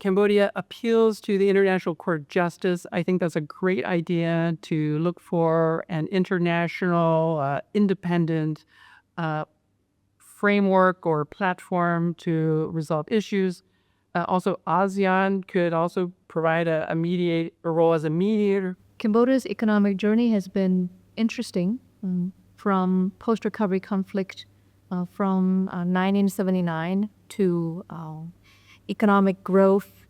Cambodia appeals to the International Court of Justice. I think that's a great idea to look for an international, independent framework or platform to resolve issues. Also, ASEAN could also provide a role as a mediator. Cambodia's economic journey has been interesting from post-recovery conflict from 1979 to economic growth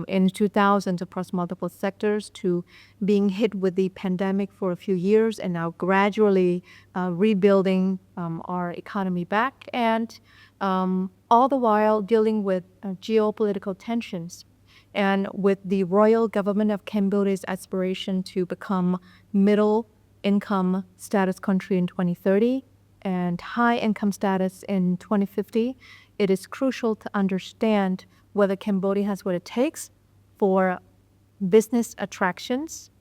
in 2000 across multiple sectors to being hit with the pandemic for a few years and now gradually rebuilding our economy back and all the while dealing with geopolitical tensions. And with the royal government of Cambodia's aspiration to become middle income status country in 2030 and high income status in 2050, it is crucial to understand whether Cambodia has what it takes for business attractions,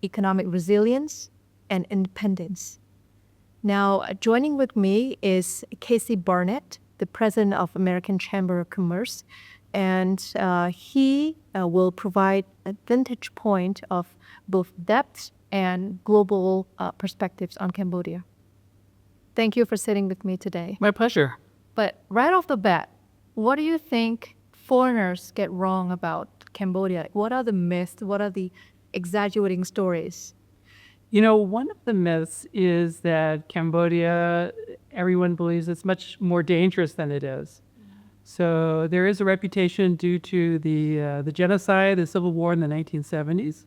economic resilience, and independence. Now, joining with me is Casey Barnett, the president of American Chamber of Commerce, and he will provide a vantage point of both depth and global perspectives on Cambodia. Thank you for sitting with me today. My pleasure. But right off the bat, what do you think foreigners get wrong about Cambodia? What are the myths? What are the exaggerating stories? You know, one of the myths is that Cambodia, everyone believes it's much more dangerous than it is. So there is a reputation due to the genocide, the civil war in the 1970s.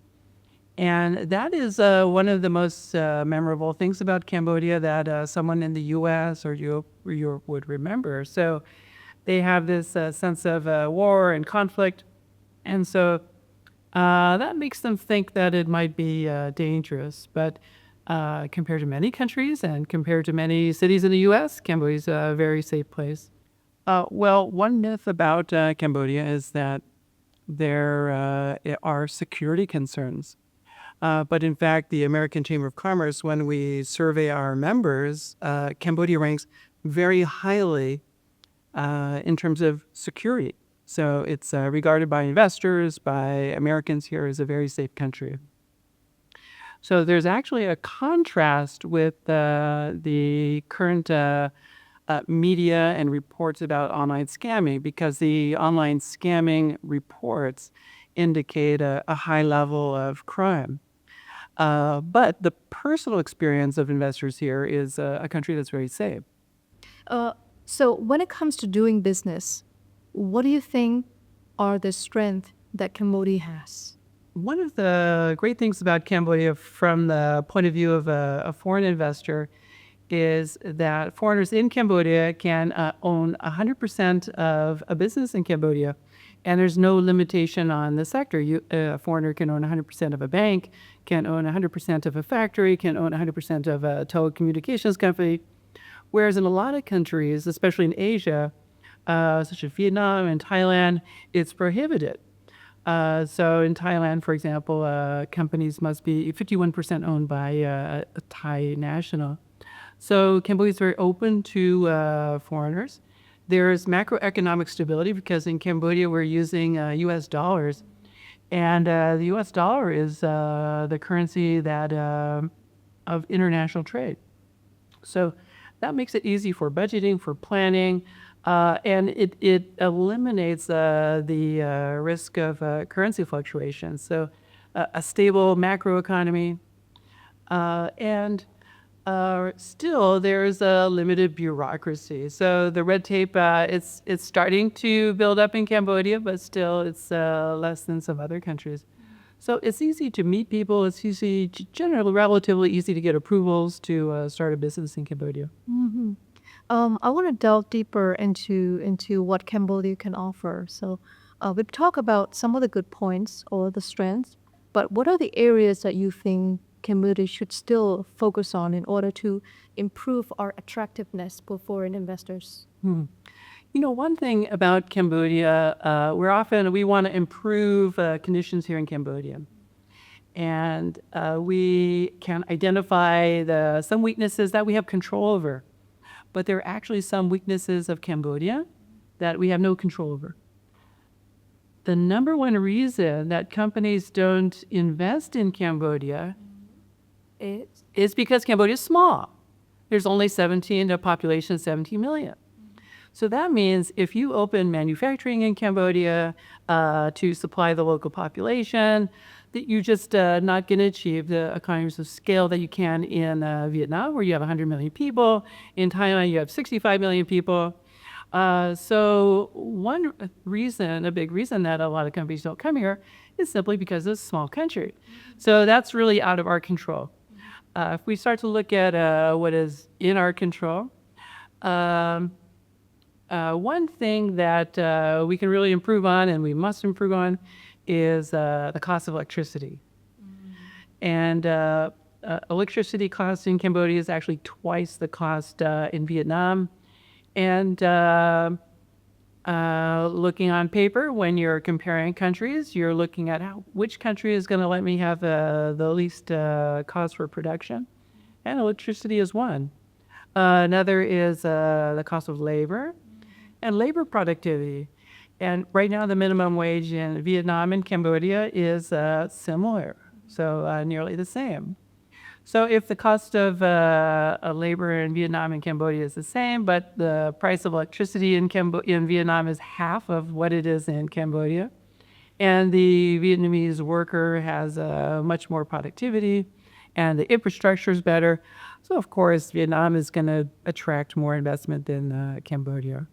And that is one of the most memorable things about Cambodia that someone in the U.S. or Europe would remember. So they have this sense of war and conflict. And so that makes them think that it might be dangerous. But compared to many countries and compared to many cities in the U.S., Cambodia is a very safe place. Well, one myth about Cambodia is that there are security concerns. But in fact, the American Chamber of Commerce, when we survey our members, Cambodia ranks very highly in terms of security. So it's regarded by investors, by Americans here as a very safe country. So there's actually a contrast with the current media and reports about online scamming, because the online scamming reports indicate a high level of crime. But the personal experience of investors here is a country that's very safe. So when it comes to doing business, what do you think are the strengths that Cambodia has? One of the great things about Cambodia from the point of view of a foreign investor is that foreigners in Cambodia can own 100% of a business in Cambodia. And there's no limitation on the sector. A foreigner can own 100% of a bank, can own 100% of a factory, can own 100% of a telecommunications company. Whereas in a lot of countries, especially in Asia, such as Vietnam and Thailand, it's prohibited. So in Thailand, for example, companies must be 51% owned by a Thai national. So Cambodia is very open to foreigners. There's macroeconomic stability because in Cambodia we're using U.S. dollars, and the U.S. dollar is the currency that of international trade. So that makes it easy for budgeting, for planning, and it eliminates the risk of currency fluctuations. So a stable macroeconomy, and still there's a limited bureaucracy. So the red tape, it's starting to build up in Cambodia, but still it's less than some other countries. So it's easy to meet people. It's generally relatively easy to get approvals to start a business in Cambodia. Mm-hmm. I want to delve deeper into what Cambodia can offer. So we've talked about some of the good points or the strengths, but what are the areas that you think Cambodia should still focus on in order to improve our attractiveness for foreign investors? You know, one thing about Cambodia, we want to improve conditions here in Cambodia. And we can identify some weaknesses that we have control over. But there are actually some weaknesses of Cambodia that we have no control over. the number one reason that companies don't invest in Cambodia is because Cambodia is small. There's only a population of 17 million. So that means if you open manufacturing in Cambodia to supply the local population, that you just not going to achieve the economies of scale that you can in Vietnam, where you have 100 million people. In Thailand, you have 65 million people. So one reason, a big reason that a lot of companies don't come here is simply because it's a small country. So that's really out of our control. If we start to look at what is in our control, one thing that we can really improve on, and we must improve on, is the cost of electricity. And electricity cost in Cambodia is actually twice the cost in Vietnam. And looking on paper, when you're comparing countries, you're looking at which country is going to let me have the least cost for production. And electricity is one. Another is the cost of labor and labor productivity. And right now, the minimum wage in Vietnam and Cambodia is similar, so nearly the same. So if the cost of labor in Vietnam and Cambodia is the same, but the price of electricity in Vietnam is half of what it is in Cambodia, and the Vietnamese worker has much more productivity, and the infrastructure is better, so of course Vietnam is going to attract more investment than Cambodia.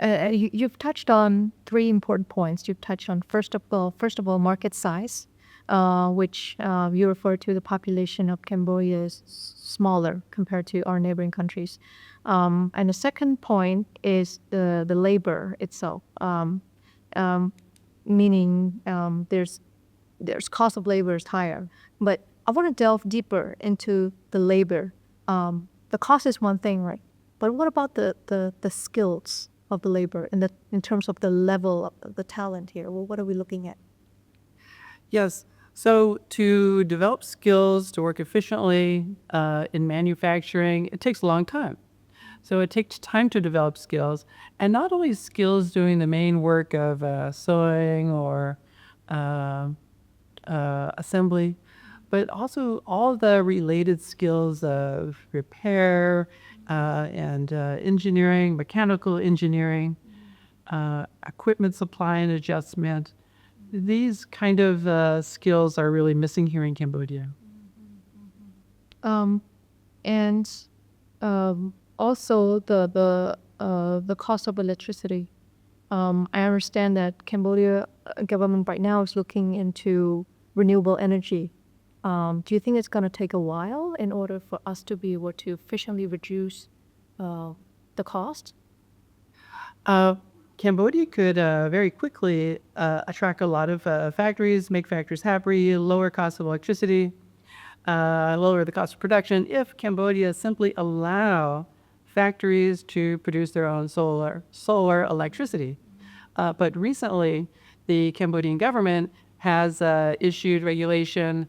You've touched on three important points. You've touched on first of all, market size, which you refer to the population of Cambodia is smaller compared to our neighboring countries. And the second point is the labor itself, meaning there's cost of labor is higher. But I want to delve deeper into the labor. The cost is one thing, right? But what about the skills of the labor in terms of the level of the talent here? Well, what are we looking at? Yes. So to develop skills to work efficiently in manufacturing, it takes a long time. So it takes time to develop skills, and not only skills doing the main work of sewing or assembly, but also all the related skills of repair and engineering, mechanical engineering, equipment supply and adjustment. These kind of skills are really missing here in Cambodia. And also the cost of electricity. I understand that Cambodia government right now is looking into renewable energy. Do you think it's going to take a while in order for us to be able to efficiently reduce the cost? Cambodia could very quickly attract a lot of factories, make factories happy, lower cost of electricity, lower the cost of production if Cambodia simply allow factories to produce their own solar electricity. But recently, the Cambodian government has issued regulation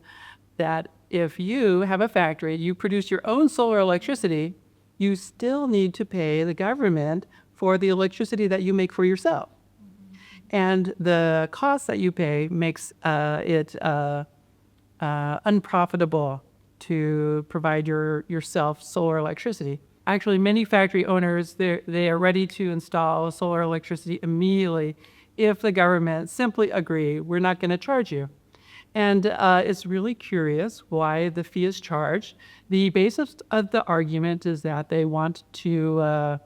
that if you have a factory, you produce your own solar electricity, you still need to pay the government for the electricity that you make for yourself. And the cost that you pay makes it unprofitable to provide yourself solar electricity. Actually, many factory owners, they are ready to install solar electricity immediately if the government simply agree, we're not going to charge you. And it's really curious why the fee is charged. The basis of the argument is that they want to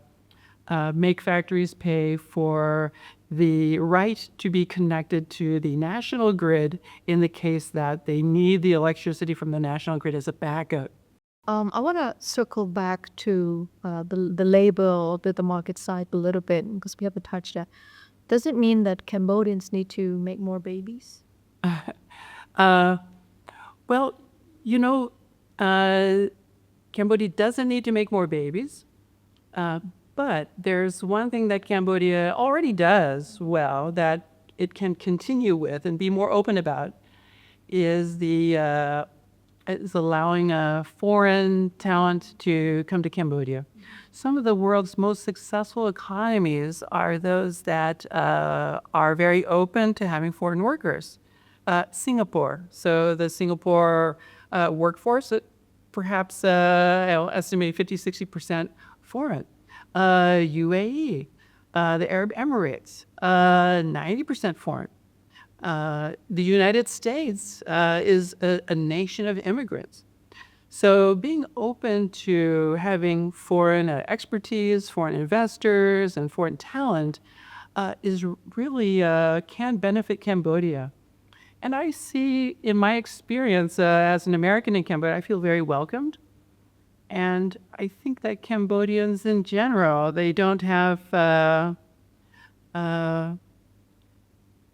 make factories pay for the right to be connected to the national grid in the case that they need the electricity from the national grid as a backup. I want to circle back to the labor or the market side a little bit because we haven't touched that. Does it mean that Cambodians need to make more babies? Well, Cambodia doesn't need to make more babies, but there's one thing that Cambodia already does well that it can continue with and be more open about is the is allowing foreign talent to come to Cambodia. Some of the world's most successful economies are those that are very open to having foreign workers. Singapore. So the Singapore workforce, perhaps estimate 50-60% foreign. UAE, the Arab Emirates, 90% foreign. The United States is a nation of immigrants. So being open to having foreign expertise, foreign investors, and foreign talent is really can benefit Cambodia. And I see, in my experience as an American in Cambodia, I feel very welcomed. And I think that Cambodians in general, they don't have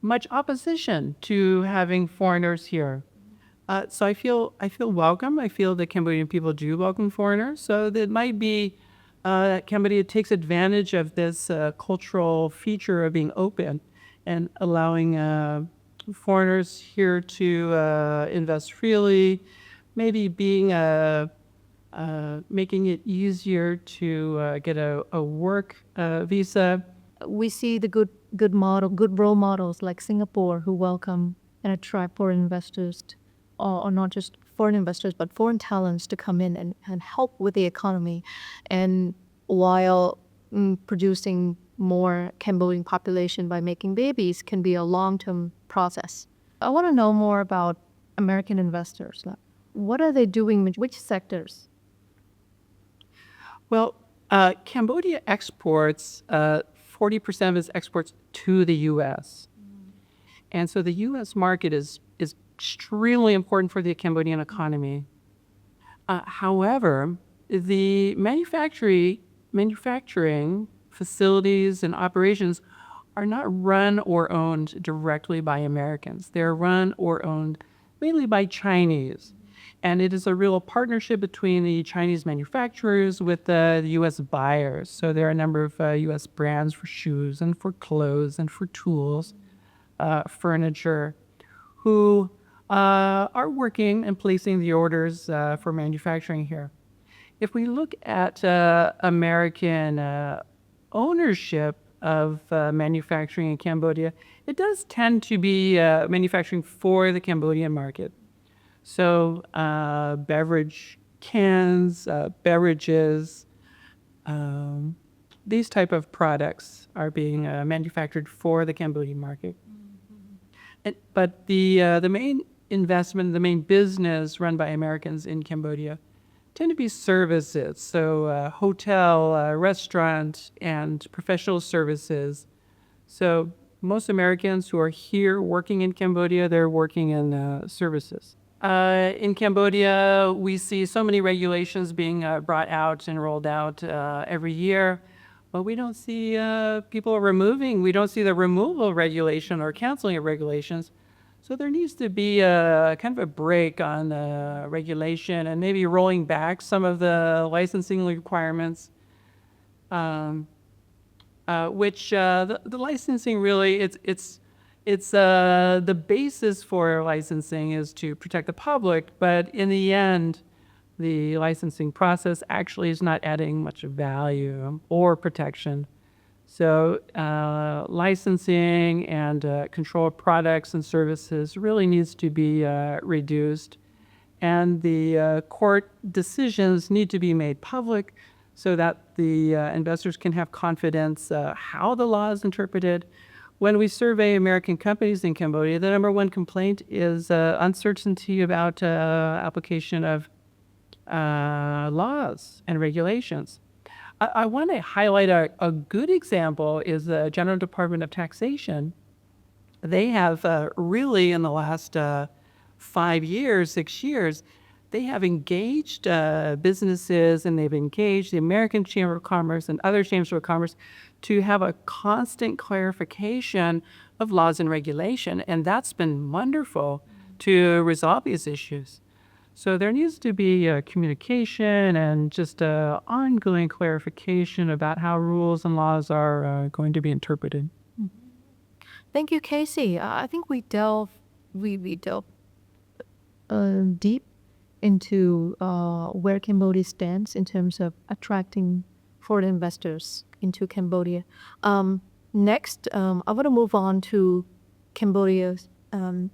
much opposition to having foreigners here. So I feel welcome. I feel that Cambodian people do welcome foreigners. So that might be that Cambodia takes advantage of this cultural feature of being open and allowing foreigners here to invest freely, maybe being making it easier to get a work visa. We see the good role models like Singapore who welcome and attract foreign investors, or not just foreign investors, but foreign talents to come in and help with the economy, and while producing more Cambodian population by making babies can be a long-term process. I want to know more about American investors. Like, what are they doing? Which sectors? Well, Cambodia exports 40% of its exports to the U.S. And so the U.S. market is extremely important for the Cambodian economy. However, the manufacturing facilities and operations are not run or owned directly by Americans. They're run or owned mainly by Chinese. And it is a real partnership between the Chinese manufacturers with the U.S. buyers. So there are a number of U.S. brands for shoes and for clothes and for tools, furniture, who are working and placing the orders for manufacturing here. If we look at American ownership of manufacturing in Cambodia, it does tend to be manufacturing for the Cambodian market. So beverage cans, beverages, these type of products are being manufactured for the Cambodian market. But the main investment, the main business run by Americans in Cambodia tend to be services. So hotel, restaurant, and professional services. So most Americans who are here working in Cambodia, they're working in services. In Cambodia, we see so many regulations being brought out and rolled out every year, but we don't see people removing. We don't see the removal of regulation or canceling of regulations. So there needs to be kind of a break on regulation and maybe rolling back some of the licensing requirements, which the licensing really, it's the basis for licensing is to protect the public, but in the end, the licensing process actually is not adding much value or protection. So licensing and control of products and services really needs to be reduced, and the court decisions need to be made public so that the investors can have confidence how the law is interpreted. When we survey American companies in Cambodia, the number one complaint is uncertainty about application of laws and regulations. I want to highlight a good example is the General Department of Taxation. They have really in the last 5 years, 6 years, they have engaged businesses, and they've engaged the American Chamber of Commerce and other chambers of commerce to have a constant clarification of laws and regulation. And that's been wonderful to resolve these issues. So there needs to be communication and just ongoing clarification about how rules and laws are going to be interpreted. Thank you, Casey. I think we delve deep into where Cambodia stands in terms of attracting foreign investors into Cambodia. Next, I want to move on to Cambodia's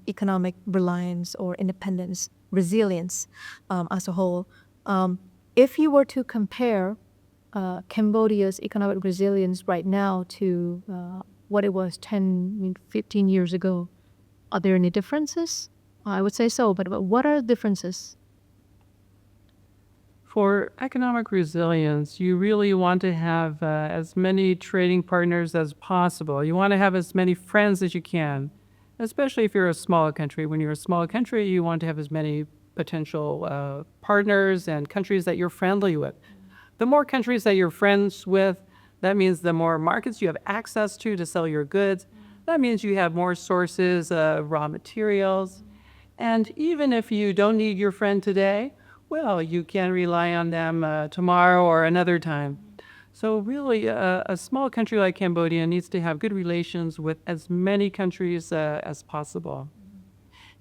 economic reliance or independence, resilience as a whole. If you were to compare Cambodia's economic resilience right now to what it was 10, 15 years ago, are there any differences? I would say so, but what are the differences? For economic resilience, you really want to have as many trading partners as possible. You want to have as many friends as you can, especially if you're a smaller country. When you're a smaller country, you want to have as many potential partners and countries that you're friendly with. The more countries that you're friends with, that means the more markets you have access to sell your goods. That means you have more sources of raw materials. And even if you don't need your friend today, well, you can rely on them tomorrow or another time. So really, a small country like Cambodia needs to have good relations with as many countries as possible.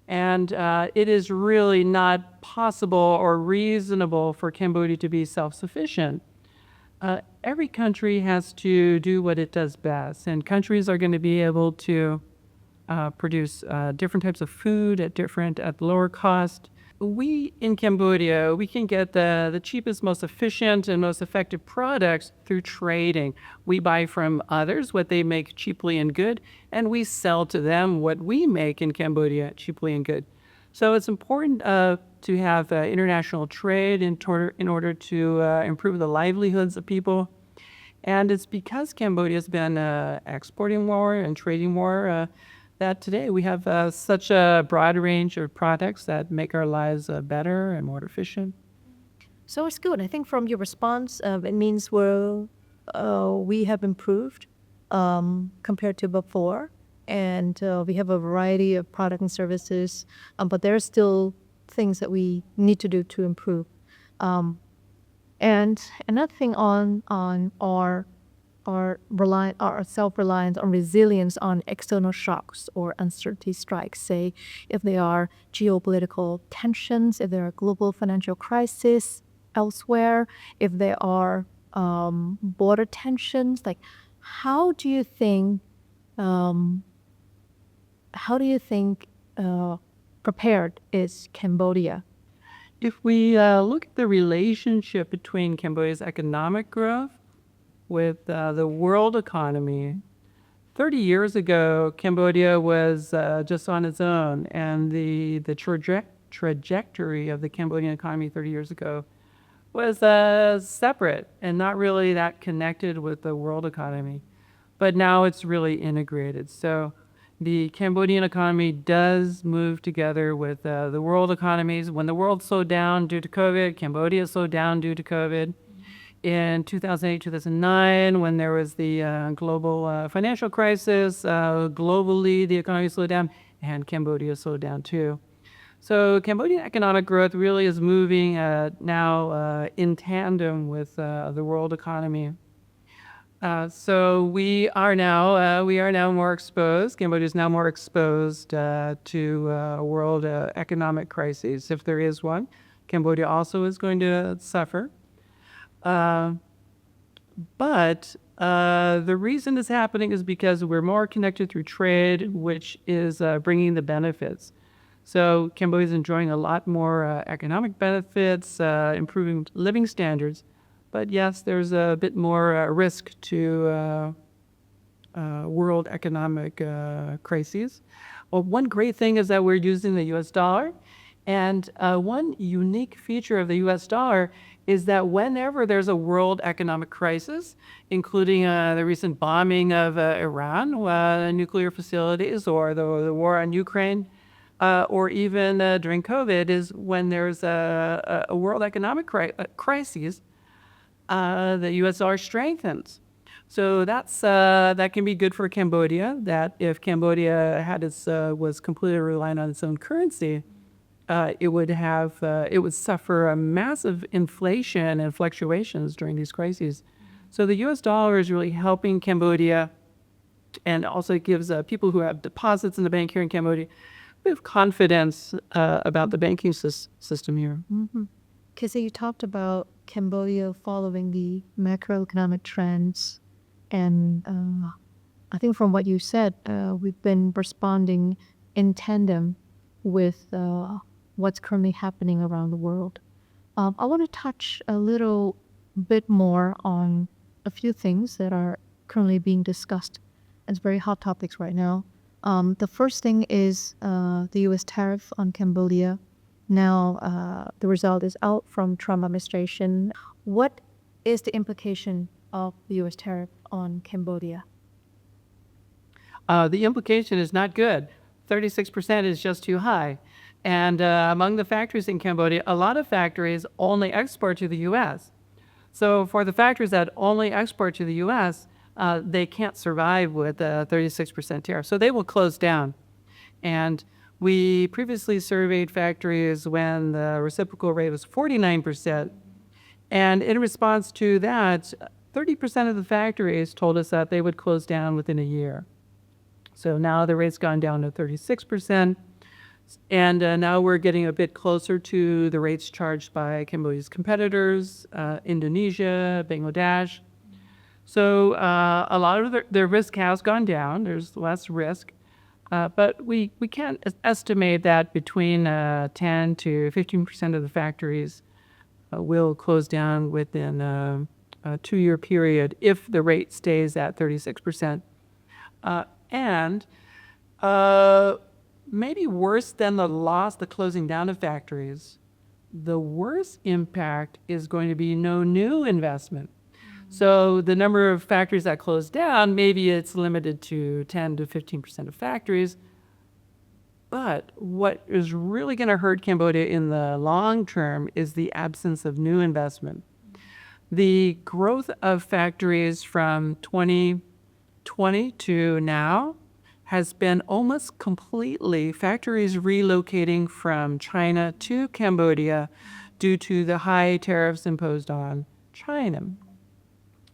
And it is really not possible or reasonable for Cambodia to be self-sufficient. Every country has to do what it does best, and countries are going to be able to produce different types of food at lower cost. We in Cambodia, we can get the cheapest, most efficient, and most effective products through trading. We buy from others what they make cheaply and good, and we sell to them what we make in Cambodia cheaply and good. So it's important to have international trade in order to improve the livelihoods of people. And it's because Cambodia has been exporting more and trading more that today we have such a broad range of products that make our lives better and more efficient. So it's good. I think from your response, it means we have improved compared to before, and we have a variety of products and services, but there are still things that we need to do to improve. And another thing on our self-reliance on resilience on external shocks or uncertainty strikes, say if there are geopolitical tensions, if there are global financial crises elsewhere, if there are border tensions, like how do you think prepared is Cambodia? If we look at the relationship between Cambodia's economic growth with the world economy, 30 years ago, Cambodia was just on its own, and the trajectory of the Cambodian economy 30 years ago was separate and not really that connected with the world economy. But now it's really integrated. So the Cambodian economy does move together with the world economies. When the world slowed down due to COVID, Cambodia slowed down due to COVID. In 2008, 2009, when there was the global financial crisis, globally the economy slowed down and Cambodia slowed down too. So Cambodian economic growth really is moving now in tandem with the world economy. So we are now more exposed. Cambodia is now more exposed to world economic crises, if there is one. Cambodia also is going to suffer. But the reason it's happening is because we're more connected through trade, which is bringing the benefits. So Cambodia is enjoying a lot more economic benefits, improving living standards. But yes, there's a bit more risk to world economic crises. Well, one great thing is that we're using the US dollar. And one unique feature of the US dollar is that whenever there's a world economic crisis, including the recent bombing of Iran, nuclear facilities, or the war on Ukraine, or even during COVID, is when there's a world economic crisis, the US dollar strengthens. So that can be good for Cambodia, that if Cambodia was completely reliant on its own currency, it would suffer a massive inflation and fluctuations during these crises. So the US dollar is really helping Cambodia, and also it gives people who have deposits in the bank here in Cambodia bit of confidence about the banking system here. Casey, you talked about Cambodia following the macroeconomic trends, and I think from what you said, we've been responding in tandem with what's currently happening around the world. I want to touch a little bit more on a few things that are currently being discussed as very hot topics right now. The first thing is the U.S. tariff on Cambodia. Now the result is out from Trump administration. What is the implication of the U.S. tariff on Cambodia? The implication is not good. 36% is just too high. And among the factories in Cambodia, a lot of factories only export to the U.S. So for the factories that only export to the U.S., they can't survive with a 36% tariff. So they will close down. And we previously surveyed factories when the reciprocal rate was 49%. And in response to that, 30% of the factories told us that they would close down within a year. So now the rate's gone down to 36%. And now we're getting a bit closer to the rates charged by Cambodia's competitors, Indonesia, Bangladesh. So a lot of their risk has gone down. There's less risk. But we can't estimate that between 10 to 15% of the factories will close down within a 2-year period if the rate stays at 36%. And maybe worse than the closing down of factories, the worst impact is going to be no new investment. So the number of factories that close down, maybe it's limited to 10 to 15% of factories. But what is really going to hurt Cambodia in the long term is the absence of new investment. The growth of factories from 2020 to now has been almost completely factories relocating from China to Cambodia due to the high tariffs imposed on China.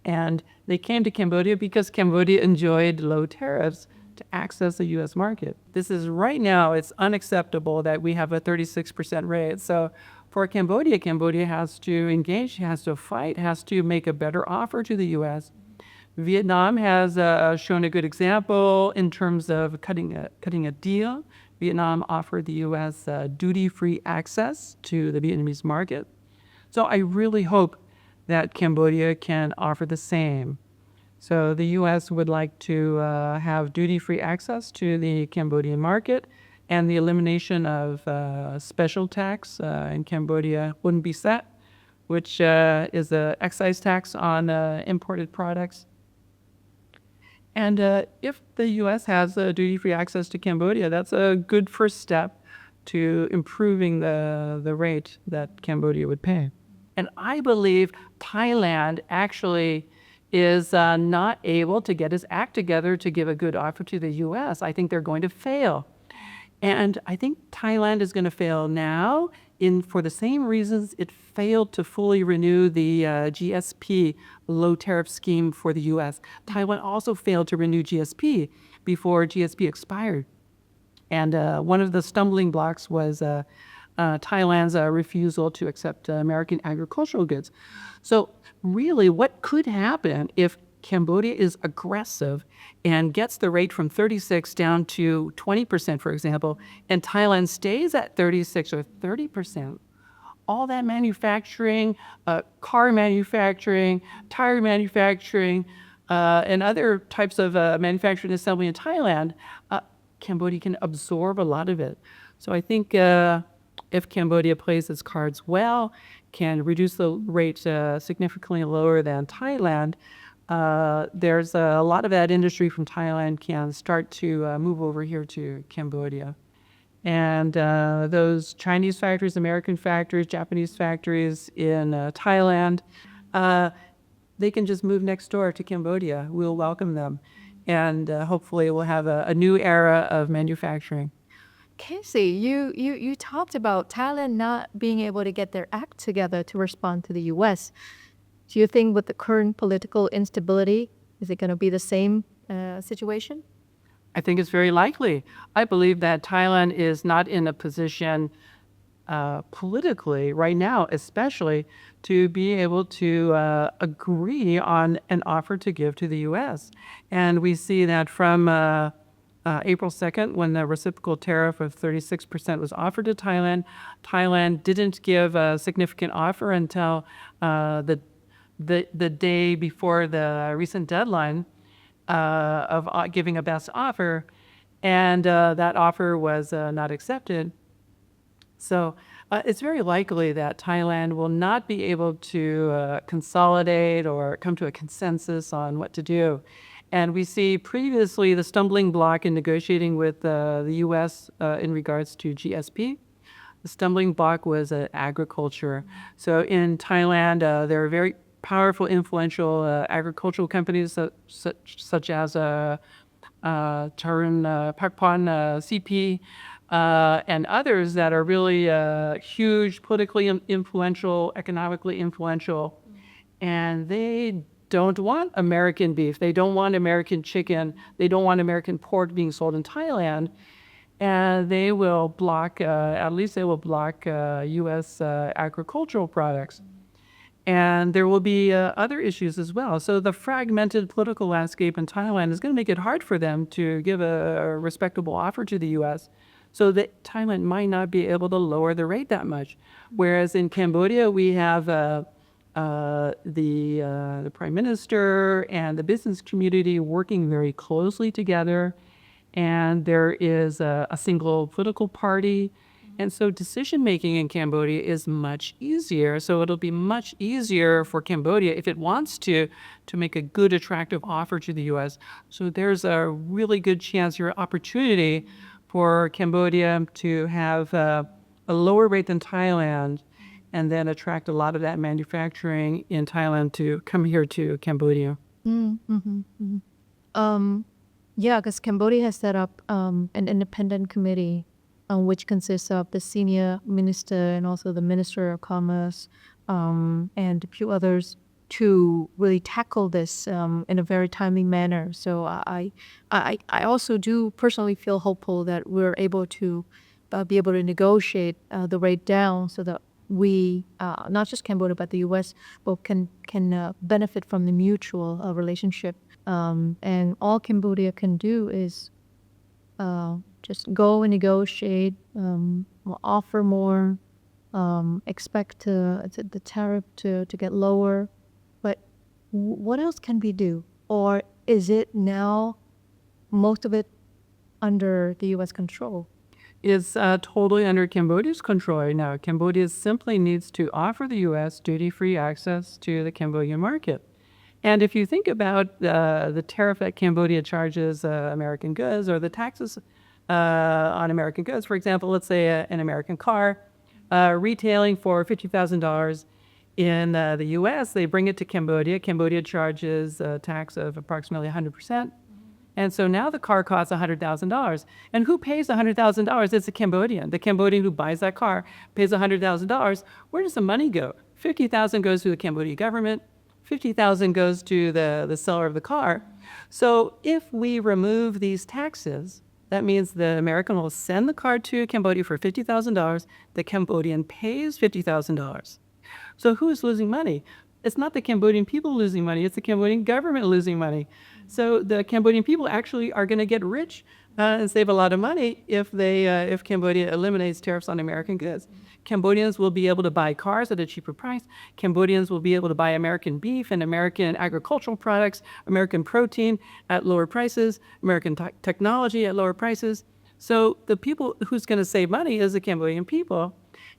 And they came to Cambodia because Cambodia enjoyed low tariffs to access the U.S. market. This is right now, it's unacceptable that we have a 36% rate. So for Cambodia, Cambodia has to engage, has to fight, has to make a better offer to the U.S. Vietnam has shown a good example in terms of cutting a deal. Vietnam offered the U.S. Duty-free access to the Vietnamese market. So I really hope that Cambodia can offer the same. So the U.S. would like to have duty-free access to the Cambodian market, and the elimination of special tax in Cambodia wouldn't be set, which is an excise tax on imported products. And if the U.S. has duty-free access to Cambodia, that's a good first step to improving the rate that Cambodia would pay. And I believe Thailand actually is not able to get its act together to give a good offer to the U.S. I think they're going to fail. And I think Thailand is going to fail now for the same reasons it failed to fully renew the GSP low tariff scheme for the U.S. Taiwan also failed to renew GSP before GSP expired. And one of the stumbling blocks was Thailand's refusal to accept American agricultural goods. So really, what could happen if Cambodia is aggressive and gets the rate from 36 down to 20%, for example, and Thailand stays at 36 or 30%? All that manufacturing, car manufacturing, tire manufacturing, and other types of manufacturing assembly in Thailand, Cambodia can absorb a lot of it. So I think if Cambodia plays its cards well, can reduce the rate significantly lower than Thailand, there's a lot of that industry from Thailand can start to move over here to Cambodia. And those Chinese factories, American factories, Japanese factories in Thailand, they can just move next door to Cambodia. We'll welcome them. And hopefully we'll have a new era of manufacturing. Casey, you talked about Thailand not being able to get their act together to respond to the U.S. Do you think with the current political instability, is it going to be the same situation? I think it's very likely. I believe that Thailand is not in a position politically right now, especially to be able to agree on an offer to give to the U.S. And we see that from April 2nd, when the reciprocal tariff of 36% was offered to Thailand, Thailand didn't give a significant offer until the day before the recent deadline of giving a best offer, and that offer was not accepted. So it's very likely that Thailand will not be able to consolidate or come to a consensus on what to do. And we see previously the stumbling block in negotiating with the U.S. In regards to GSP. The stumbling block was agriculture. So in Thailand, there are very powerful, influential agricultural companies such as Charun Pakpon CP, and others that are really huge, politically influential, economically influential. And they don't want American beef. They don't want American chicken. They don't want American pork being sold in Thailand. And they will block, at least they will block U.S. agricultural products. And there will be other issues as well. So the fragmented political landscape in Thailand is going to make it hard for them to give a respectable offer to the U.S. So that Thailand might not be able to lower the rate that much. Whereas in Cambodia, we have the prime minister and the business community working very closely together. And there is a single political party. And so decision-making in Cambodia is much easier. So it'll be much easier for Cambodia, if it wants to make a good, attractive offer to the U.S. So there's a really good chance or opportunity for Cambodia to have a lower rate than Thailand, and then attract a lot of that manufacturing in Thailand to come here to Cambodia. Yeah, because Cambodia has set up an independent committee which consists of the senior minister and also the minister of commerce and a few others to really tackle this in a very timely manner. So I also do personally feel hopeful that we're able to be able to negotiate the rate down so that we, not just Cambodia, but the U.S., both can benefit from the mutual relationship. And all Cambodia can do is just go and negotiate, offer more, expect the tariff to get lower. But what else can we do? Or is it now most of it under the U.S. control? It's totally under Cambodia's control right now. Cambodia simply needs to offer the U.S. duty-free access to the Cambodian market. And if you think about the tariff that Cambodia charges American goods, or the taxes on American goods, for example, let's say an American car retailing for $50,000 in the U.S., they bring it to Cambodia. Cambodia charges a tax of approximately 100%. And so now the car costs $100,000. And who pays $100,000? It's a Cambodian. The Cambodian who buys that car pays $100,000. Where does the money go? $50,000 goes to the Cambodian government. $50,000 goes to the seller of the car. So if we remove these taxes, that means the American will send the car to Cambodia for $50,000. The Cambodian pays $50,000. So who is losing money? It's not the Cambodian people losing money. It's the Cambodian government losing money. So the Cambodian people actually are going to get rich and save a lot of money if Cambodia eliminates tariffs on American goods. Cambodians will be able to buy cars at a cheaper price. Cambodians will be able to buy American beef and American agricultural products, American protein at lower prices, American technology at lower prices. So the people who's going to save money is the Cambodian people.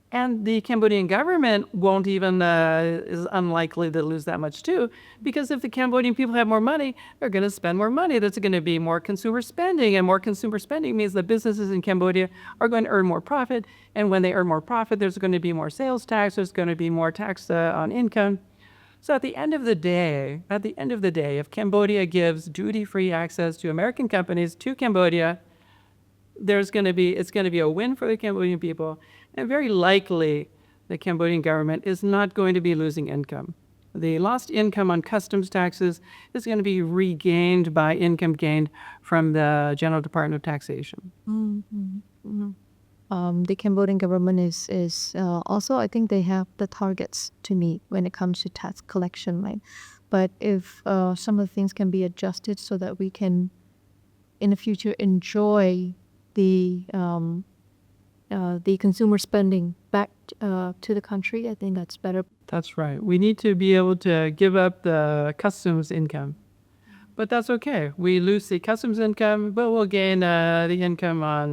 And the Cambodian government won't even, is unlikely to lose that much too, because if the Cambodian people have more money, they're going to spend more money. That's going to be more consumer spending, and more consumer spending means that businesses in Cambodia are going to earn more profit. And when they earn more profit, there's going to be more sales tax, there's going to be more tax on income. So at the end of the day, if Cambodia gives duty-free access to American companies to Cambodia, it's going to be a win for the Cambodian people. And very likely, the Cambodian government is not going to be losing income. the lost income on customs taxes is going to be regained by income gained from the General Department of Taxation. The Cambodian government is also, I think they have the targets to meet when it comes to tax collection, right? But if some of the things can be adjusted so that we can, in the future, enjoy the consumer spending back to the country, I think that's better. That's right. We need to be able to give up the customs income. But that's okay. We lose the customs income, but we'll gain the income on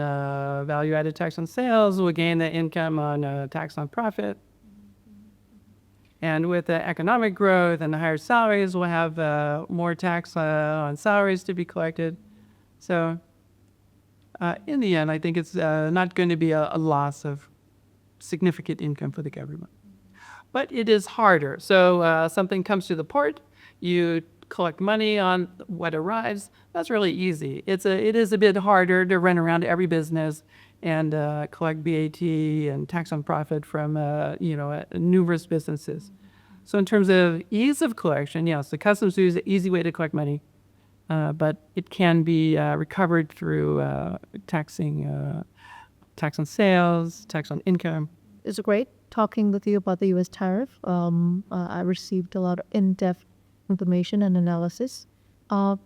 value-added tax on sales. We'll gain the income on tax on profit. And with the economic growth and the higher salaries, we'll have more tax on salaries to be collected. So in the end, I think it's not going to be a loss of significant income for the government. But it is harder. So something comes to the port, you collect money on what arrives. That's really easy. It is a bit harder to run around every business and collect VAT and tax on profit from numerous businesses. So in terms of ease of collection, yes, the customs duty is an easy way to collect money, but it can be recovered through tax on sales, tax on income. It's great talking with you about the U.S. tariff. I received a lot of in-depth information and analysis. And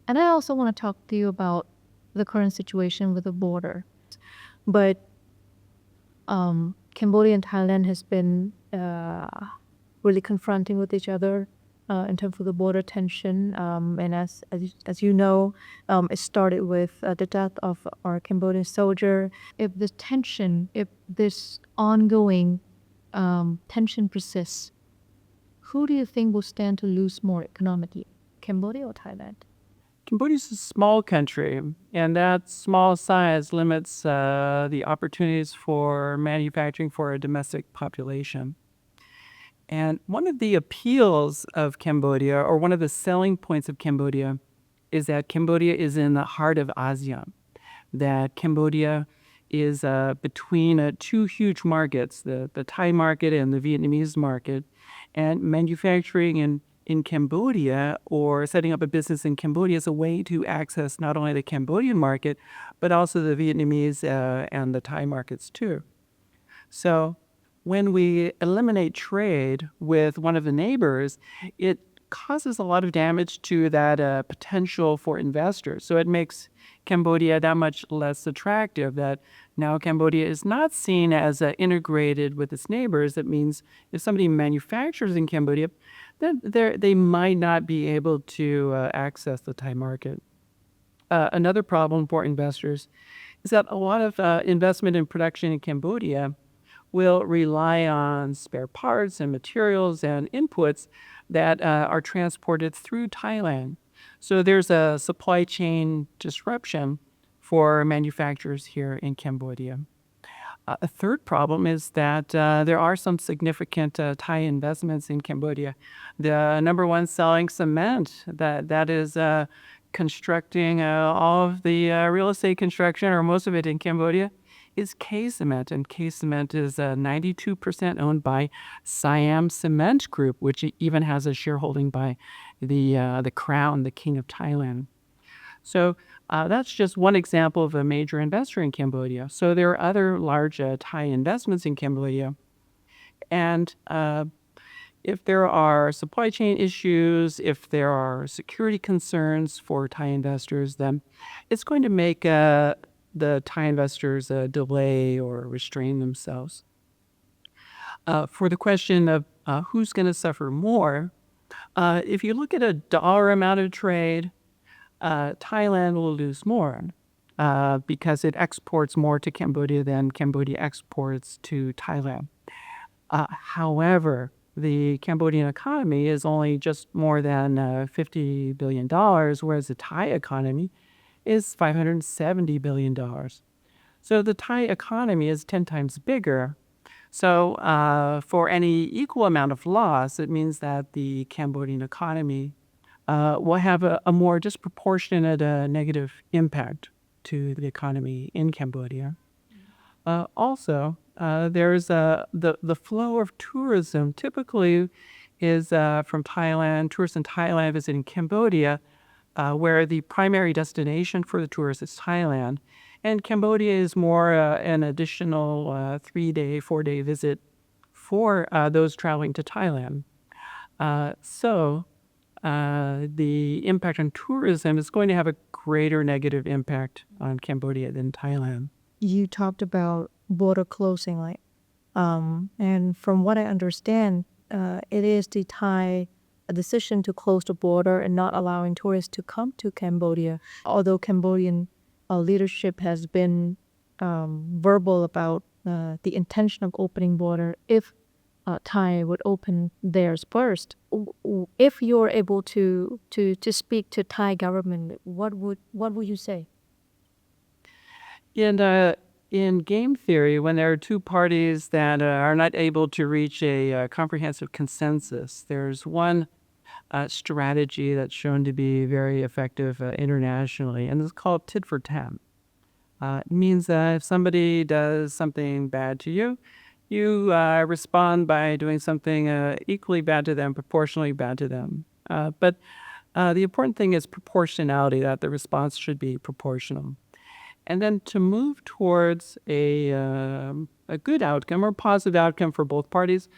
I also want to talk to you about the current situation with the border. But Cambodia and Thailand has been really confronting with each other in terms of the border tension. And as you know, it started with the death of our Cambodian soldier. If this ongoing tension persists, who do you think will stand to lose more economically, Cambodia or Thailand? Cambodia is a small country, and that small size limits the opportunities for manufacturing for a domestic population. And one of the appeals of Cambodia, or one of the selling points of Cambodia, is that Cambodia is in the heart of ASEAN, that Cambodia is between two huge markets, the Thai market and the Vietnamese market, and manufacturing in Cambodia or setting up a business in Cambodia is a way to access not only the Cambodian market, but also the Vietnamese and the Thai markets too. So when we eliminate trade with one of the neighbors, it causes a lot of damage to that potential for investors. So it makes Cambodia that much less attractive, that now Cambodia is not seen as integrated with its neighbors. That means if somebody manufactures in Cambodia, then they might not be able to access the Thai market. Another problem for investors is that a lot of investment in production in Cambodia will rely on spare parts and materials and inputs that are transported through Thailand. So there's a supply chain disruption for manufacturers here in Cambodia. A third problem is that there are some significant Thai investments in Cambodia. The number one selling cement that is constructing all of the real estate construction, or most of it in Cambodia, is K-Cement, and K-Cement is 92% owned by Siam Cement Group, which even has a shareholding by the Crown, the King of Thailand. So that's just one example of a major investor in Cambodia. So there are other large Thai investments in Cambodia, and if there are supply chain issues, if there are security concerns for Thai investors, then it's going to make the Thai investors delay or restrain themselves. For the question of who's going to suffer more, if you look at a dollar amount of trade, Thailand will lose more because it exports more to Cambodia than Cambodia exports to Thailand. However, the Cambodian economy is only just more than $50 billion, whereas the Thai economy is $570 billion. So the Thai economy is 10 times bigger. So for any equal amount of loss, it means that the Cambodian economy will have a more disproportionate negative impact to the economy in Cambodia. Also, there's the flow of tourism typically is from Thailand, tourists in Thailand visiting Cambodia, where the primary destination for the tourists is Thailand. And Cambodia is more an additional 3-day, 4-day visit for those traveling to Thailand. So the impact on tourism is going to have a greater negative impact on Cambodia than Thailand. You talked about border closing, right? And from what I understand, it is the Thai decision to close the border and not allowing tourists to come to Cambodia. Although Cambodian leadership has been verbal about the intention of opening border if Thai would open theirs first. If you're able to speak to Thai government, what would you say? In game theory, when there are two parties that are not able to reach a comprehensive consensus, there's one strategy that's shown to be very effective internationally, and it's called tit for tat. It means that if somebody does something bad to you, you respond by doing something equally bad to them, proportionally bad to them. But the important thing is proportionality, that the response should be proportional. And then to move towards a good outcome or positive outcome for both parties,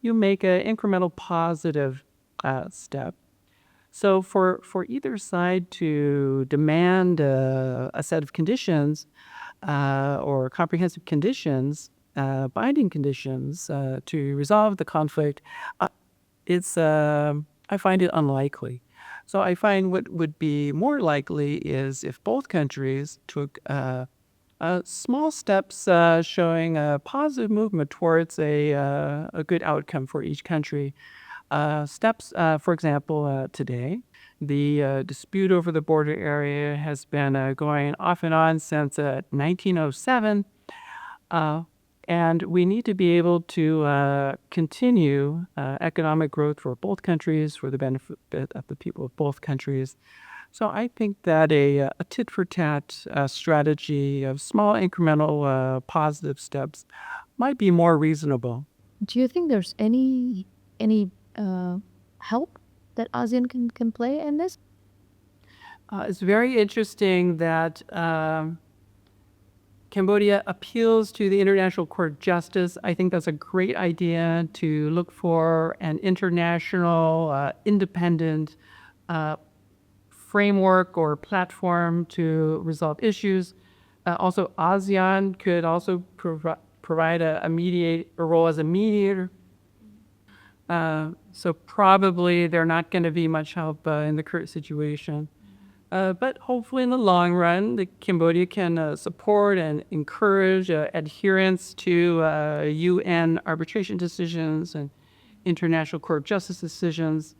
you make an incremental positive step. So for either side to demand a set of conditions or comprehensive conditions, binding conditions to resolve the conflict, I find it unlikely. So I find what would be more likely is if both countries took small steps showing a positive movement towards a good outcome for each country. Steps, for example, today, the dispute over the border area has been going off and on since 1907. And we need to be able to continue economic growth for both countries, for the benefit of the people of both countries. So I think that a tit-for-tat strategy of small incremental positive steps might be more reasonable. Do you think there's any help that ASEAN can play in this? It's very interesting that Cambodia appeals to the International Court of Justice. I think that's a great idea to look for an international, independent framework or platform to resolve issues. Also, ASEAN could also provide a role as a mediator. So probably they're not going to be much help in the current situation. But hopefully in the long run, Cambodia can support and encourage adherence to UN arbitration decisions and International Court of Justice decisions.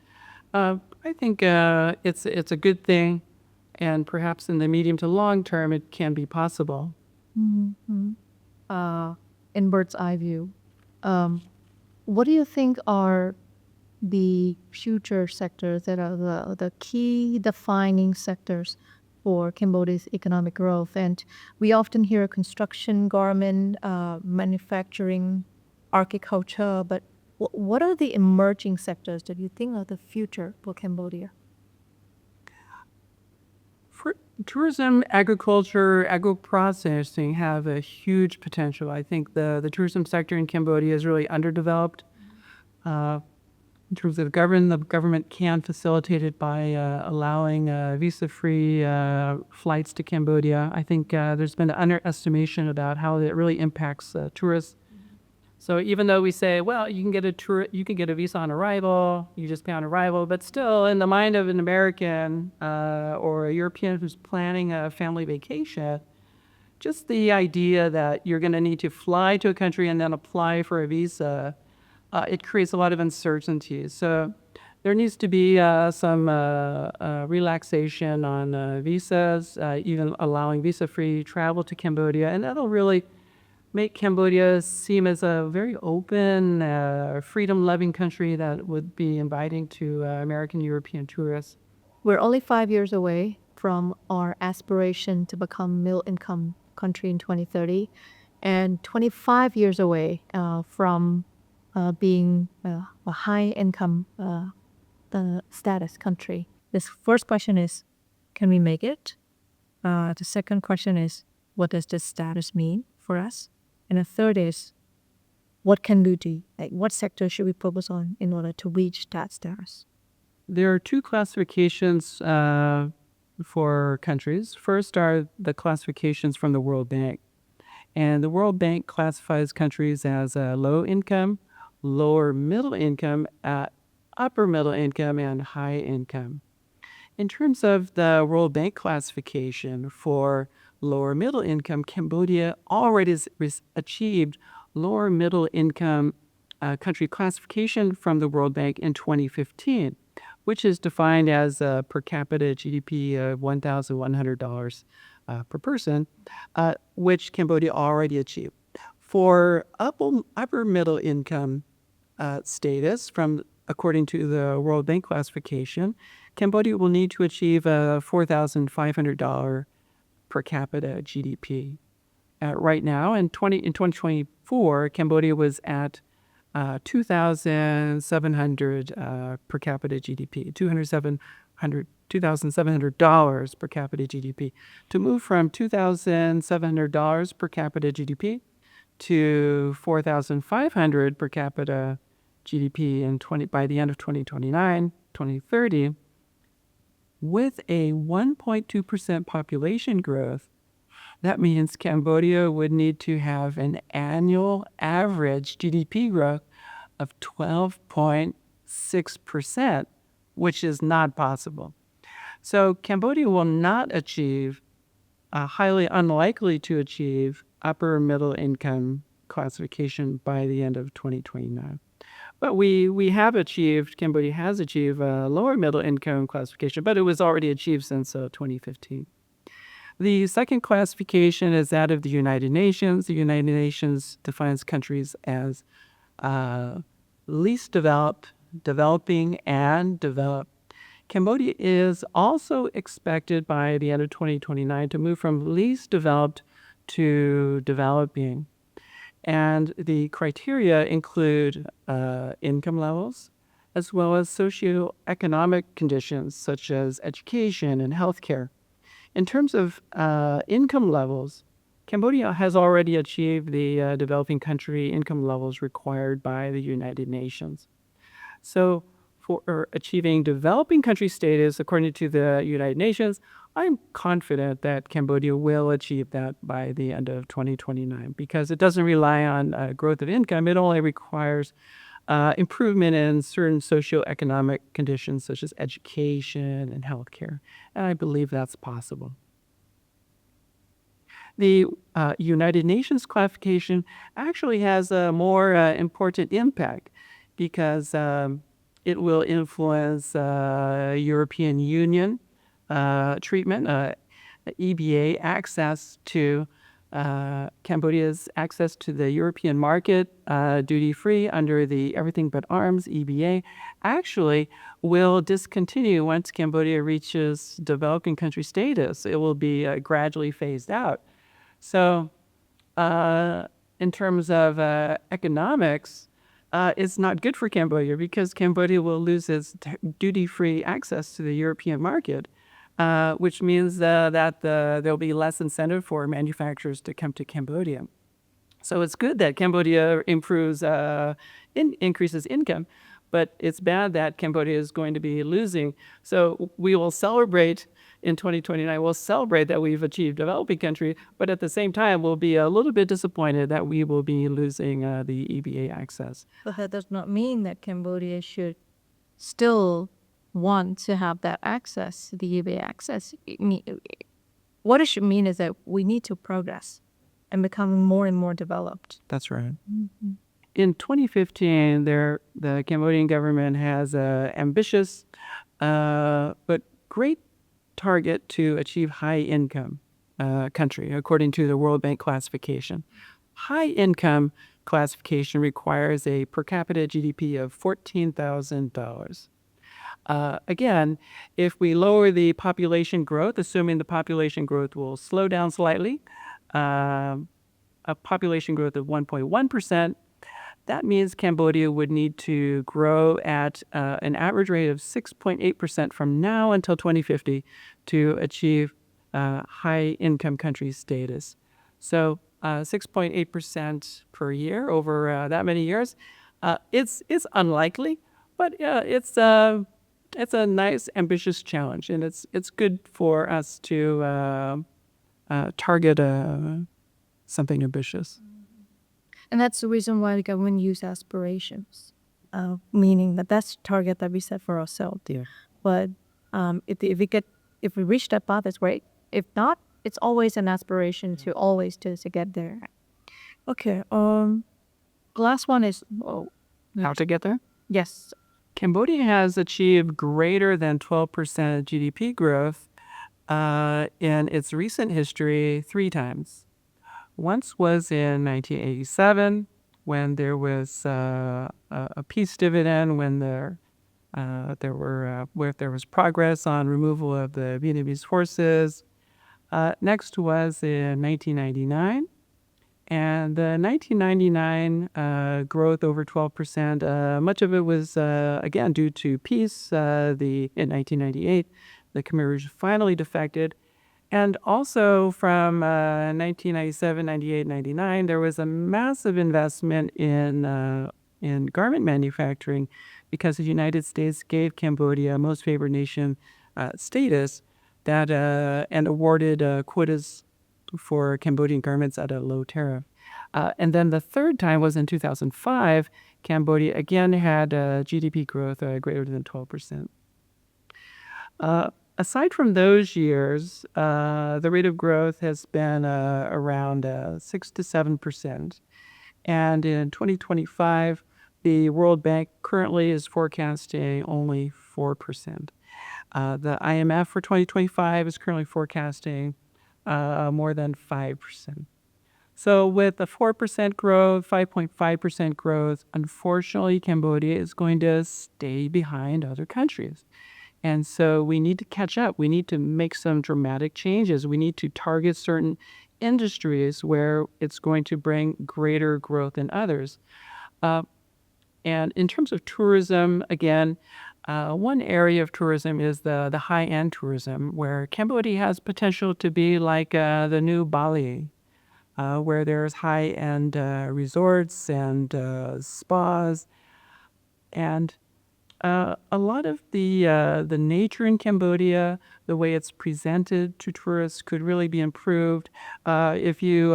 I think it's a good thing, and perhaps in the medium to long term, it can be possible. Mm-hmm. In bird's eye view, what do you think are the future sectors that are the key defining sectors for Cambodia's economic growth? And we often hear construction, garment, manufacturing, agriculture, but what are the emerging sectors that you think are the future for Cambodia? For tourism, agriculture, agro-processing have a huge potential. I think the tourism sector in Cambodia is really underdeveloped. In terms of the government can facilitate it by allowing visa-free flights to Cambodia. I think there's been an underestimation about how it really impacts tourists. So even though we say, well, you can get a visa on arrival, you just pay on arrival, but still, in the mind of an American or a European who's planning a family vacation, just the idea that you're going to need to fly to a country and then apply for a visa, it creates a lot of uncertainty. So there needs to be some relaxation on visas, even allowing visa-free travel to Cambodia, and that'll really make Cambodia seem as a very open, freedom-loving country that would be inviting to American, European tourists. We're only 5 years away from our aspiration to become middle-income country in 2030, and 25 years away from being a high income status country. This first question is, can we make it? The second question is, what does this status mean for us? And the third is, what can we do? Like, what sector should we focus on in order to reach that status? There are two classifications for countries. First are the classifications from the World Bank. And the World Bank classifies countries as low income, lower middle income, upper middle income, and high income. In terms of the World Bank classification for lower middle income, Cambodia already has achieved lower middle income country classification from the World Bank in 2015, which is defined as per capita GDP of $1,100 per person, which Cambodia already achieved. For upper middle income status, according to the World Bank classification, Cambodia will need to achieve a $4,500 per capita GDP. Right now, in 2024, Cambodia was at $2,700 per capita GDP, $2,700 per capita GDP. To move from $2,700 per capita GDP to $4,500 per capita GDP by the end of 2029, 2030, with a 1.2% population growth, that means Cambodia would need to have an annual average GDP growth of 12.6%, which is not possible. So Cambodia will not achieve, highly unlikely to achieve, upper middle income classification by the end of 2029. But Cambodia has achieved a lower middle income classification, but it was already achieved since 2015. The second classification is that of the United Nations. The United Nations defines countries as least developed, developing, and developed. Cambodia is also expected by the end of 2029 to move from least developed to developing. And the criteria include income levels, as well as socioeconomic conditions such as education and healthcare. In terms of income levels, Cambodia has already achieved the developing country income levels required by the United Nations. So for achieving developing country status according to the United Nations, I'm confident that Cambodia will achieve that by the end of 2029 because it doesn't rely on growth of income. It only requires improvement in certain socioeconomic conditions such as education and healthcare. And I believe that's possible. The United Nations classification actually has a more important impact because it will influence European Union treatment, EBA access to Cambodia's access to the European market, duty-free under the Everything But Arms, EBA, actually will discontinue once Cambodia reaches developing country status. It will be gradually phased out. So in terms of economics, it's not good for Cambodia because Cambodia will lose its duty-free access to the European market. Which means that there'll be less incentive for manufacturers to come to Cambodia. So it's good that Cambodia increases income, but it's bad that Cambodia is going to be losing. So we will celebrate in 2029, we'll celebrate that we've achieved developing country, but at the same time, we'll be a little bit disappointed that we will be losing the EBA access. But that does not mean that Cambodia should still want to have that access, the EBA access. What it should mean is that we need to progress and become more and more developed. That's right. Mm-hmm. In 2015, the Cambodian government has an ambitious but great target to achieve high income country, according to the World Bank classification. High income classification requires a per capita GDP of $14,000. Again, if we lower the population growth, assuming the population growth will slow down slightly, a population growth of 1.1%, That means Cambodia would need to grow at an average rate of 6.8% from now until 2050 to achieve high-income country status. So 6.8% per year over that many years. It's unlikely, but it's a nice, ambitious challenge, and it's good for us to target something ambitious. And that's the reason why the government use aspirations, meaning that that's the target that we set for ourselves. Yeah. But if we reach that path, that's great. If not, it's always an aspiration to get there. Okay. Last one is How to get there? yes. Cambodia has achieved greater than 12% GDP growth in its recent history 3 times. Once was in 1987 when there was a peace dividend, when there was progress on removal of the Vietnamese forces. Next was in 1999. And the 1999 growth over 12%, much of it was, again, due to peace. In 1998, the Khmer Rouge finally defected. And also from 1997, 98, 99, there was a massive investment in garment manufacturing because the United States gave Cambodia most favored nation status and awarded quotas for Cambodian garments at a low tariff. And then the third time was in 2005. Cambodia again had GDP growth greater than 12%. Aside from those years, the rate of growth has been around 6 to 7%. And in 2025, the World Bank currently is forecasting only 4%. The IMF for 2025 is currently forecasting more than 5%. So with a 4% growth, 5.5% growth, unfortunately, Cambodia is going to stay behind other countries. And so we need to catch up. We need to make some dramatic changes. We need to target certain industries where it's going to bring greater growth than others. And in terms of tourism, again, one area of tourism is the high-end tourism, where Cambodia has potential to be like the new Bali, where there's high-end resorts and spas. And a lot of the nature in Cambodia, the way it's presented to tourists, could really be improved. If you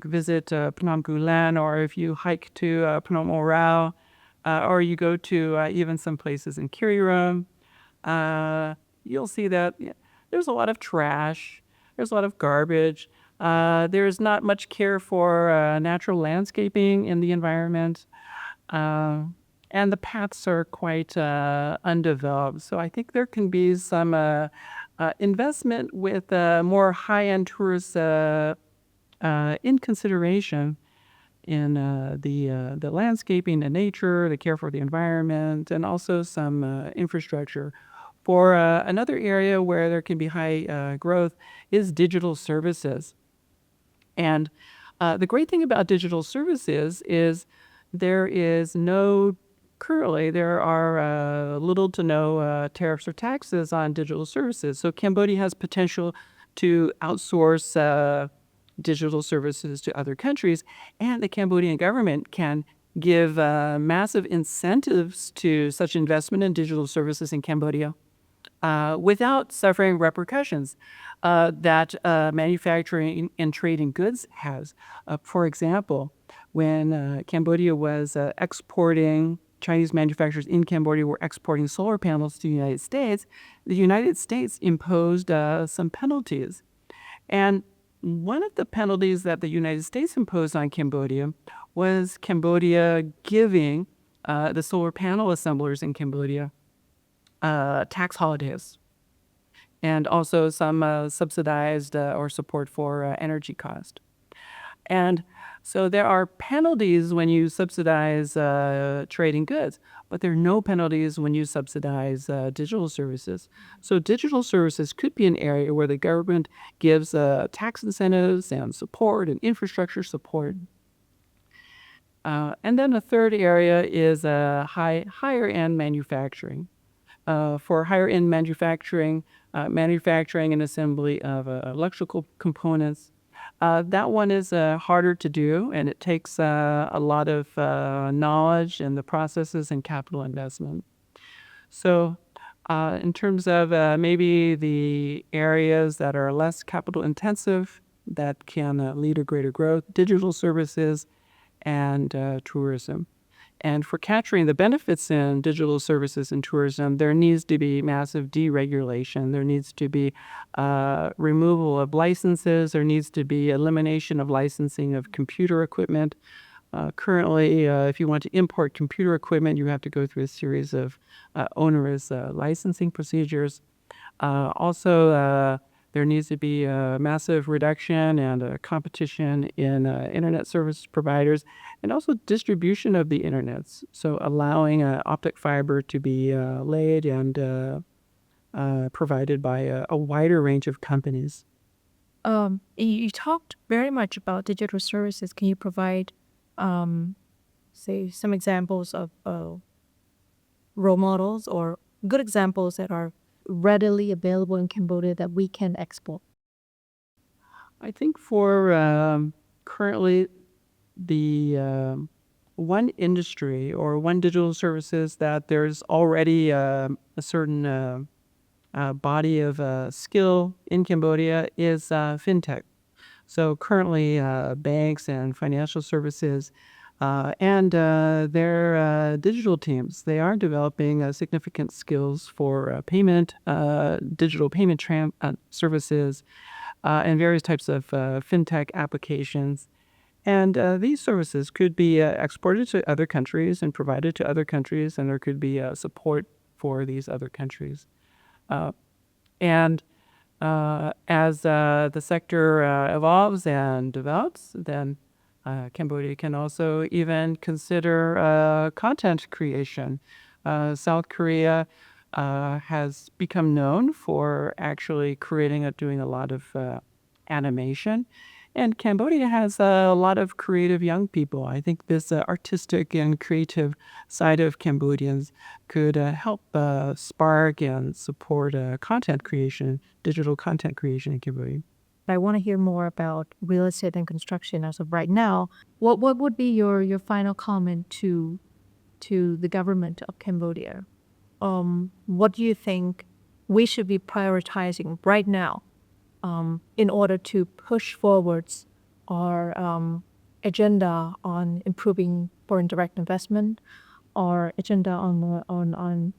visit Phnom Kulan, or if you hike to Phnom Orao, or you go to even some places in Kiriram, you'll see that there's a lot of trash, there's a lot of garbage. There's not much care for natural landscaping in the environment. And the paths are quite undeveloped. So I think there can be some investment with more high-end tourists in consideration in the landscaping, the nature, the care for the environment, and also some infrastructure. For another area where there can be high growth is digital services. And the great thing about digital services is currently, there are little to no tariffs or taxes on digital services. So Cambodia has potential to outsource digital services to other countries, and the Cambodian government can give massive incentives to such investment in digital services in Cambodia without suffering repercussions that manufacturing and trading goods has. For example, when Cambodia was exporting, Chinese manufacturers in Cambodia were exporting solar panels to the United States imposed some penalties. And one of the penalties that the United States imposed on Cambodia was Cambodia giving the solar panel assemblers in Cambodia tax holidays, and also some subsidized or support for energy cost. And so there are penalties when you subsidize trading goods, but there are no penalties when you subsidize digital services. So digital services could be an area where the government gives tax incentives and support and infrastructure support. And then a third area is higher-end manufacturing. For higher-end manufacturing, manufacturing and assembly of electrical components. That one is harder to do, and it takes a lot of knowledge and the processes and capital investment. So in terms of maybe the areas that are less capital intensive that can lead to greater growth, digital services and tourism. And for capturing the benefits in digital services and tourism, there needs to be massive deregulation. There needs to be removal of licenses. There needs to be elimination of licensing of computer equipment. Currently, if you want to import computer equipment, you have to go through a series of onerous licensing procedures. Also, there needs to be a massive reduction and competition in internet service providers and also distribution of the internets. So allowing optic fiber to be laid and provided by a wider range of companies. You talked very much about digital services. Can you provide, say, some examples of role models or good examples that are readily available in Cambodia that we can export? I think for currently the one industry or one digital services that there's already a certain body of skill in Cambodia is fintech. So currently banks and financial services and their digital teams, they are developing significant skills for payment, digital payment services, and various types of fintech applications. And these services could be exported to other countries and provided to other countries, and there could be support for these other countries. And as the sector evolves and develops, then Cambodia can also even consider content creation. South Korea has become known for actually doing a lot of animation. And Cambodia has a lot of creative young people. I think this artistic and creative side of Cambodians could help spark and support content creation, digital content creation in Cambodia. I want to hear more about real estate and construction as of right now. What would be your final comment to the government of Cambodia? What do you think we should be prioritizing right now in order to push forwards our agenda on improving foreign direct investment, our agenda on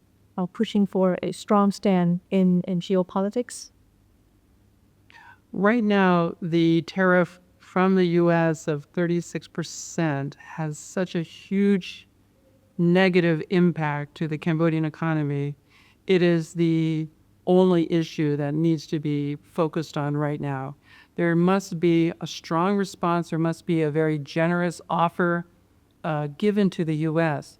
pushing for a strong stand in geopolitics? Right now, the tariff from the U.S. of 36% has such a huge negative impact to the Cambodian economy. It is the only issue that needs to be focused on right now. There must be a strong response. There must be a very generous offer given to the U.S.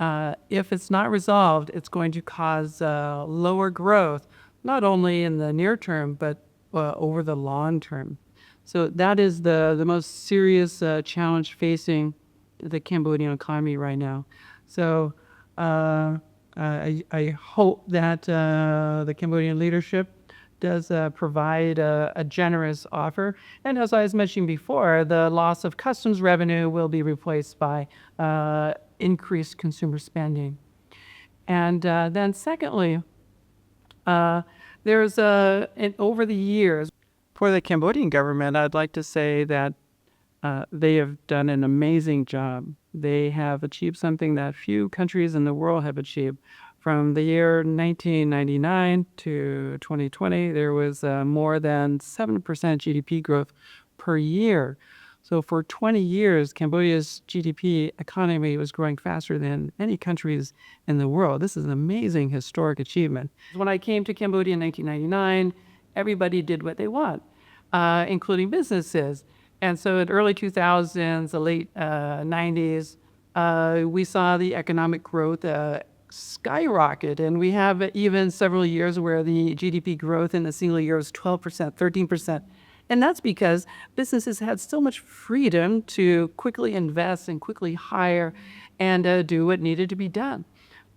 If it's not resolved, it's going to cause lower growth, not only in the near term, but over the long term. So that is the most serious challenge facing the Cambodian economy right now. So I hope that the Cambodian leadership does provide a generous offer. And as I was mentioning before, the loss of customs revenue will be replaced by increased consumer spending. And then secondly, there's over the years, for the Cambodian government, I'd like to say that they have done an amazing job. They have achieved something that few countries in the world have achieved. From the year 1999 to 2020, there was more than 7% GDP growth per year. So for 20 years, Cambodia's GDP economy was growing faster than any countries in the world. This is an amazing historic achievement. When I came to Cambodia in 1999, everybody did what they want, including businesses. And so in the early 2000s, the late 90s, we saw the economic growth skyrocket. And we have even several years where the GDP growth in a single year was 12%, 13%. And that's because businesses had so much freedom to quickly invest and quickly hire and do what needed to be done.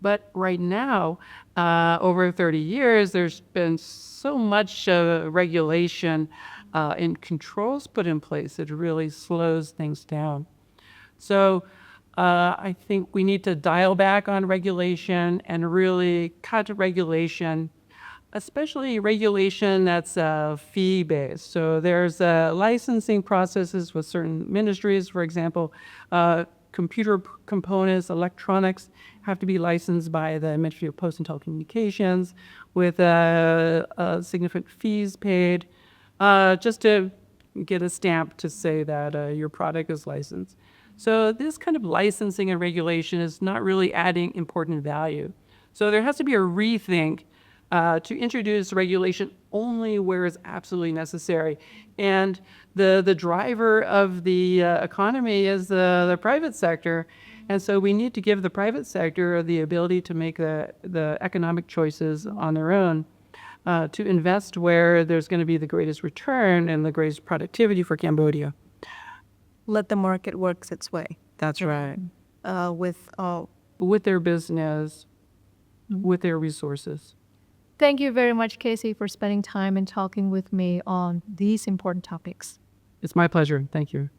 But right now, over 30 years, there's been so much regulation and controls put in place that really slows things down. So I think we need to dial back on regulation and really cut regulation, especially regulation that's fee-based. So there's licensing processes with certain ministries, for example, computer components, electronics have to be licensed by the Ministry of Post and Telecommunications with significant fees paid just to get a stamp to say that your product is licensed. So this kind of licensing and regulation is not really adding important value. So there has to be a rethink to introduce regulation only where it's absolutely necessary. And the driver of the economy is the private sector. And so we need to give the private sector the ability to make the economic choices on their own, to invest where there's going to be the greatest return and the greatest productivity for Cambodia. Let the market work its way. That's right. With their business, with their resources. Thank you very much, Casey, for spending time and talking with me on these important topics. It's my pleasure. Thank you.